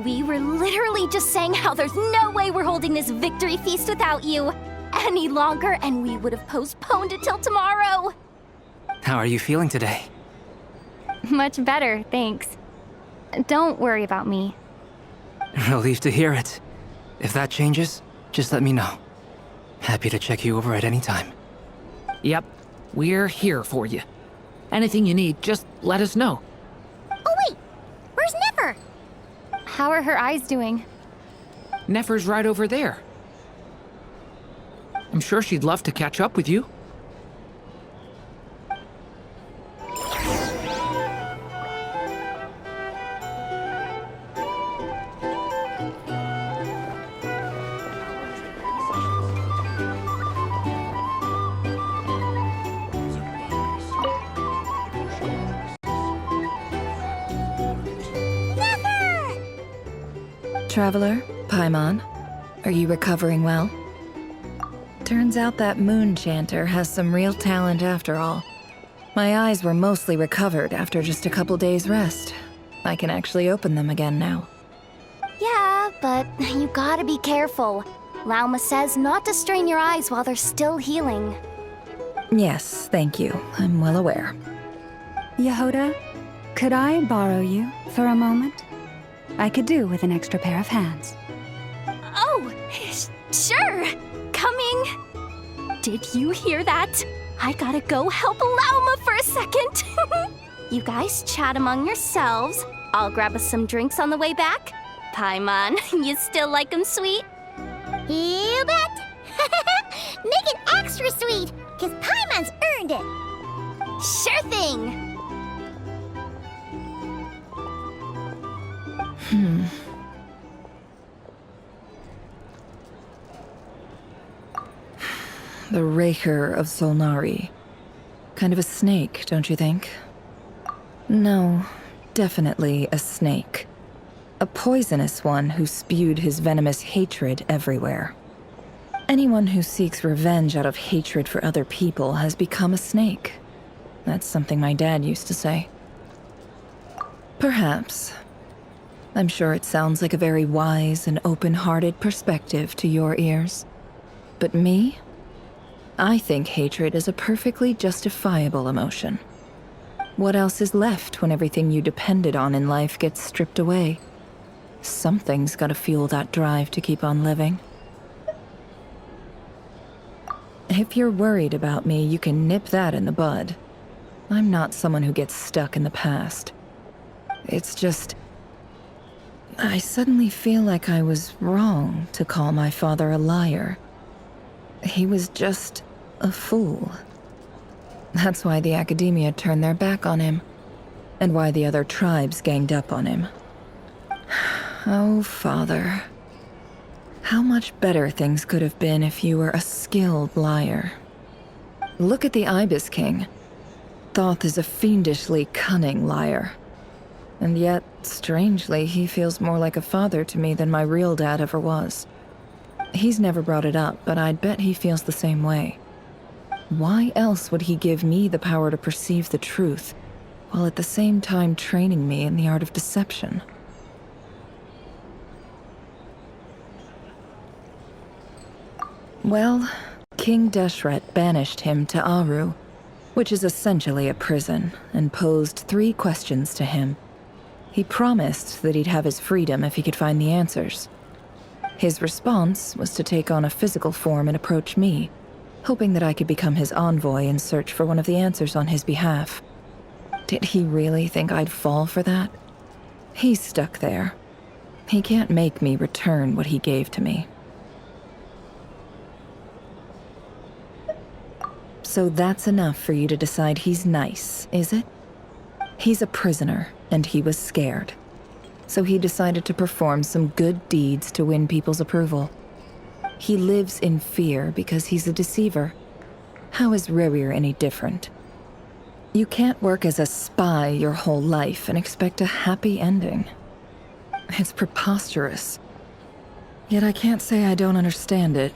We were literally just saying how there's no way we're holding this victory feast without you any longer, and we would have postponed it till tomorrow. How are you feeling today? Much better, thanks. Don't worry about me. Relieved to hear it. If that changes, just let me know. Happy to check you over at any time. Yep, we're here for you. Anything you need, just let us know. Oh wait, where's Nefer? How are her eyes doing? Nefer's right over there. I'm sure she'd love to catch up with you. Traveler, Paimon, are you recovering well? Turns out that moon chanter has some real talent after all. My eyes were mostly recovered after just a couple days' rest. I can actually open them again now. Yeah, but you gotta be careful. Lauma says not to strain your eyes while they're still healing. Yes, thank you. I'm well aware. Yehoda, could I borrow you for a moment? I could do with an extra pair of hands. Oh, sure. Coming. Did you hear that? I gotta go help Lauma for a second. You guys chat among yourselves. I'll grab us some drinks on the way back. Paimon, you still like 'em sweet? You bet! Make it extra sweet, because Paimon's earned it! Sure thing! The Raker of Solnari. Kind of a snake, don't you think? No, definitely a snake. A poisonous one who spewed his venomous hatred everywhere. Anyone who seeks revenge out of hatred for other people has become a snake. That's something my dad used to say. Perhaps. I'm sure it sounds like a very wise and open-hearted perspective to your ears. But me? I think hatred is a perfectly justifiable emotion. What else is left when everything you depended on in life gets stripped away? Something's gotta fuel that drive to keep on living. If you're worried about me, you can nip that in the bud. I'm not someone who gets stuck in the past. It's just... I suddenly feel like I was wrong to call my father a liar. He was just a fool. That's why the academia turned their back on him, and why the other tribes ganged up on him. Oh, Father. How much better things could have been if you were a skilled liar. Look at the Ibis King. Thoth is a fiendishly cunning liar. And yet, strangely, he feels more like a father to me than my real dad ever was. He's never brought it up, but I'd bet he feels the same way. Why else would he give me the power to perceive the truth, while at the same time training me in the art of deception? Well, King Deshret banished him to Aru, which is essentially a prison, and posed 3 questions to him. He promised that he'd have his freedom if he could find the answers. His response was to take on a physical form and approach me, hoping that I could become his envoy and search for one of the answers on his behalf. Did he really think I'd fall for that? He's stuck there. He can't make me return what he gave to me. So that's enough for you to decide he's nice, is it? He's a prisoner, and he was scared. So he decided to perform some good deeds to win people's approval. He lives in fear because he's a deceiver. How is Rerir any different? You can't work as a spy your whole life and expect a happy ending. It's preposterous. Yet I can't say I don't understand it.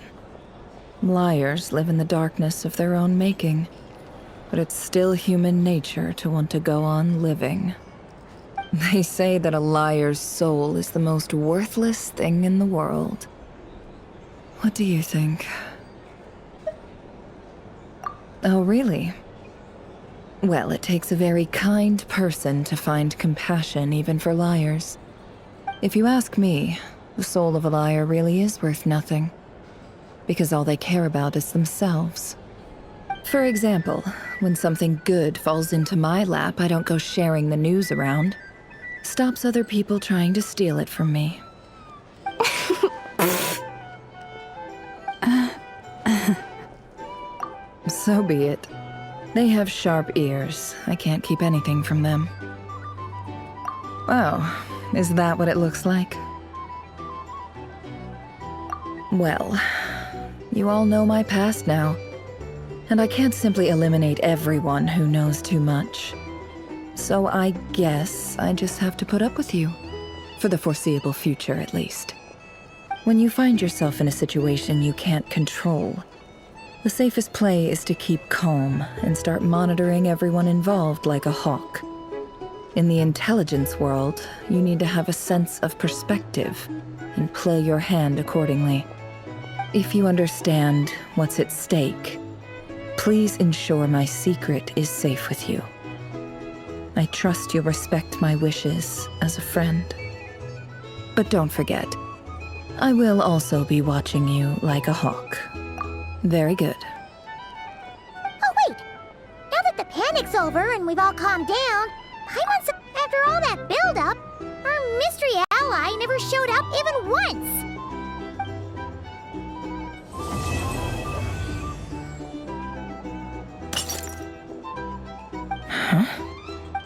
Liars live in the darkness of their own making, but it's still human nature to want to go on living. They say that a liar's soul is the most worthless thing in the world. What do you think? Oh, really? Well, it takes a very kind person to find compassion even for liars. If you ask me, the soul of a liar really is worth nothing. Because all they care about is themselves. For example, when something good falls into my lap, I don't go sharing the news around. Stops other people trying to steal it from me. So be it. They have sharp ears. I can't keep anything from them. Oh, is that what it looks like? Well, you all know my past now. And I can't simply eliminate everyone who knows too much. So I guess I just have to put up with you. For the foreseeable future, at least. When you find yourself in a situation you can't control, the safest play is to keep calm and start monitoring everyone involved like a hawk. In the intelligence world, you need to have a sense of perspective and play your hand accordingly. If you understand what's at stake, please ensure my secret is safe with you. I trust you'll respect my wishes as a friend. But don't forget, I will also be watching you like a hawk. Very good. Oh, wait! Now that the panic's over and we've all calmed down, Paimon's, after all that build-up, our mystery ally never showed up even once! Huh?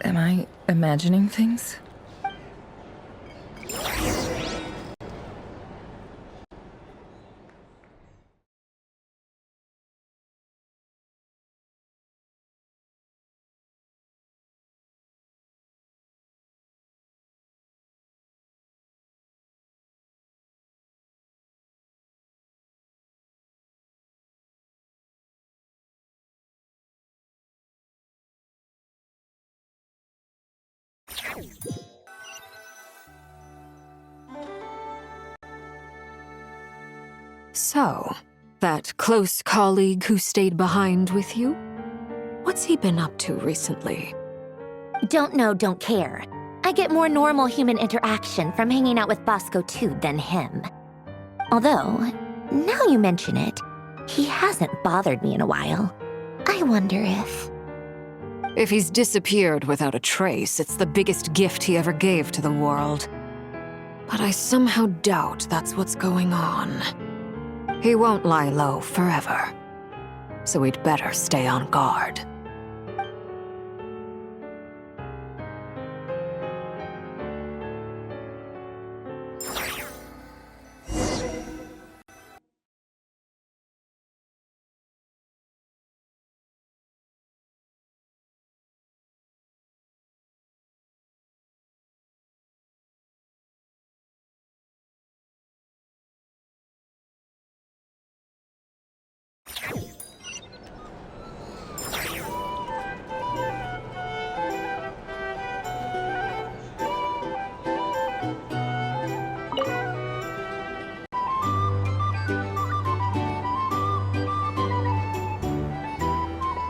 Am I imagining things? So, that close colleague who stayed behind with you? What's he been up to recently? Don't know, don't care. I get more normal human interaction from hanging out with Bosco too than him. Although, now you mention it, he hasn't bothered me in a while. I wonder if... If he's disappeared without a trace, it's the biggest gift he ever gave to the world. But I somehow doubt that's what's going on. He won't lie low forever. So we'd better stay on guard.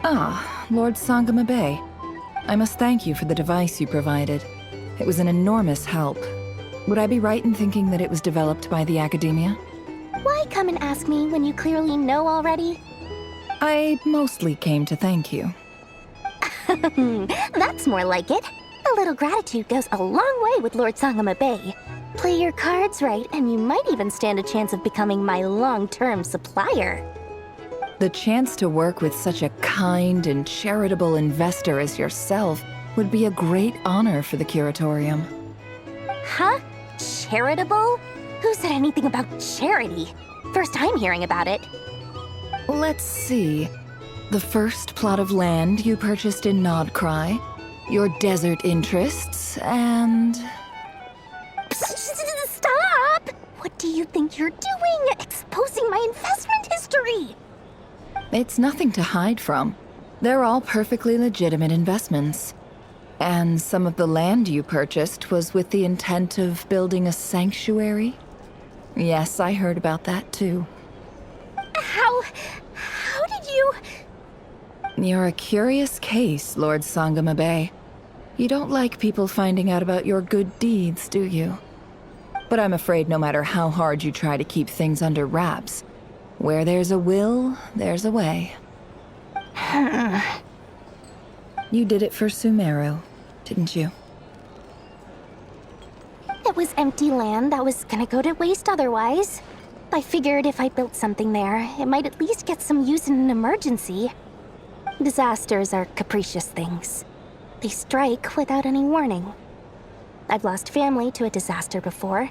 Ah, Lord Sangama Bay. I must thank you for the device you provided. It was an enormous help. Would I be right in thinking that it was developed by the Academia? Why come and ask me when you clearly know already? I mostly came to thank you. That's more like it. A little gratitude goes a long way with Lord Sangama Bay. Play your cards right, and you might even stand a chance of becoming my long-term supplier. The chance to work with such a kind and charitable investor as yourself would be a great honor for the Curatorium. Huh? Charitable? Who said anything about charity? First time hearing about it. Let's see. The first plot of land you purchased in Nodcry, your desert interests, and... Stop! What do you think you're doing? Exposing my investment history! It's nothing to hide from. They're all perfectly legitimate investments. And some of the land you purchased was with the intent of building a sanctuary? Yes, I heard about that too. How did you... You're a curious case, Lord Sangamabe. You don't like people finding out about your good deeds, do you? But I'm afraid no matter how hard you try to keep things under wraps, where there's a will, there's a way. You did it for Sumeru, didn't you? It was empty land that was gonna go to waste otherwise. I figured if I built something there, it might at least get some use in an emergency. Disasters are capricious things. They strike without any warning. I've lost family to a disaster before,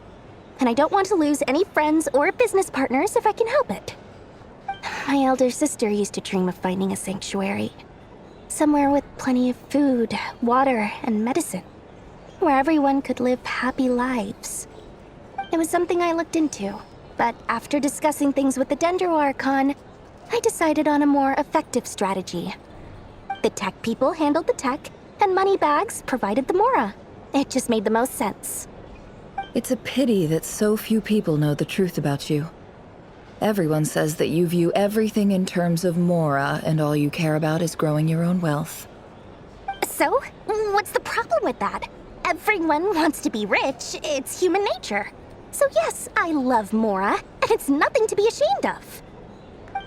and I don't want to lose any friends or business partners if I can help it. My elder sister used to dream of finding a sanctuary. Somewhere with plenty of food, water, and medicine. Where everyone could live happy lives. It was something I looked into, but after discussing things with the Dendro Archon, I decided on a more effective strategy. The tech people handled the tech, and Moneybags provided the Mora. It just made the most sense. It's a pity that so few people know the truth about you. Everyone says that you view everything in terms of Mora, and all you care about is growing your own wealth. So, what's the problem with that? Everyone wants to be rich. It's human nature. So yes, I love Mora, and it's nothing to be ashamed of.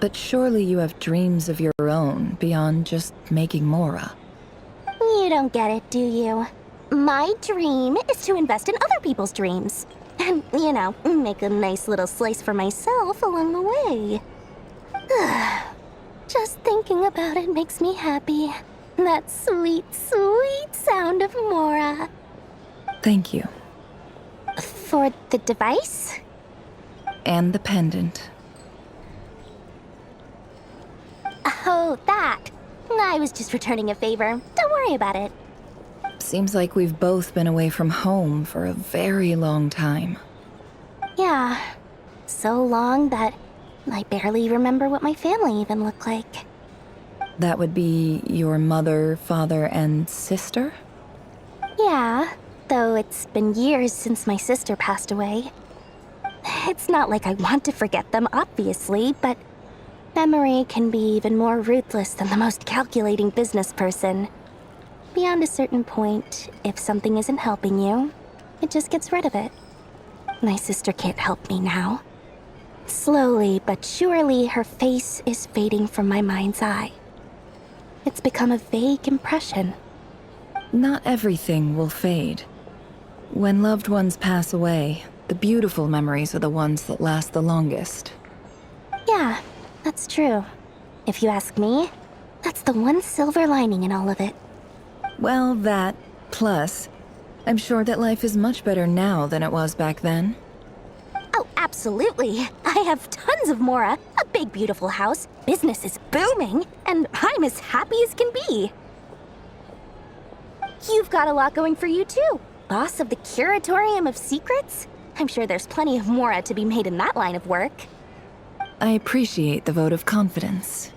But surely you have dreams of your own beyond just making Mora. You don't get it, do you? My dream is to invest in other people's dreams. And, you know, make a nice little slice for myself along the way. Just thinking about it makes me happy. That sweet, sweet sound of Mora. Thank you. For the device? And the pendant. Oh, that. I was just returning a favor. Don't worry about it. Seems like we've both been away from home for a very long time. Yeah. So long that I barely remember what my family even looked like. That would be your mother, father, and sister? Yeah, though it's been years since my sister passed away. It's not like I want to forget them, obviously, but memory can be even more ruthless than the most calculating business person. Beyond a certain point, if something isn't helping you, it just gets rid of it. My sister can't help me now. Slowly but surely, her face is fading from my mind's eye. It's become a vague impression. Not everything will fade. When loved ones pass away, the beautiful memories are the ones that last the longest. Yeah, that's true. If you ask me, that's the one silver lining in all of it. Well, that, plus, I'm sure that life is much better now than it was back then. Oh, absolutely. I have tons of Mora, a big beautiful house, business is booming, and I'm as happy as can be. You've got a lot going for you too. Boss of the Curatorium of Secrets? I'm sure there's plenty of Mora to be made in that line of work. I appreciate the vote of confidence.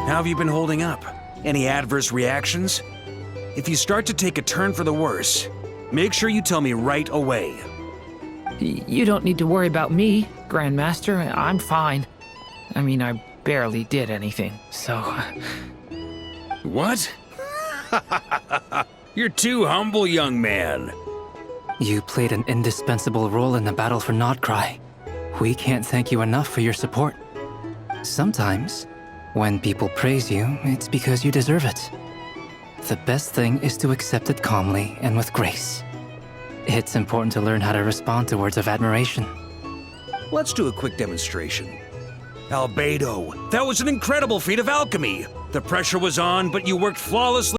How have you been holding up? Any adverse reactions? If you start to take a turn for the worse, make sure you tell me right away. You don't need to worry about me, Grandmaster. I'm fine. I mean, I barely did anything, so... What? You're too humble, young man. You played an indispensable role in the battle for Notcry. We can't thank you enough for your support. Sometimes, when people praise you, it's because you deserve it. The best thing is to accept it calmly and with grace. It's important to learn how to respond to words of admiration. Let's do a quick demonstration. Albedo, that was an incredible feat of alchemy. The pressure was on, but you worked flawlessly.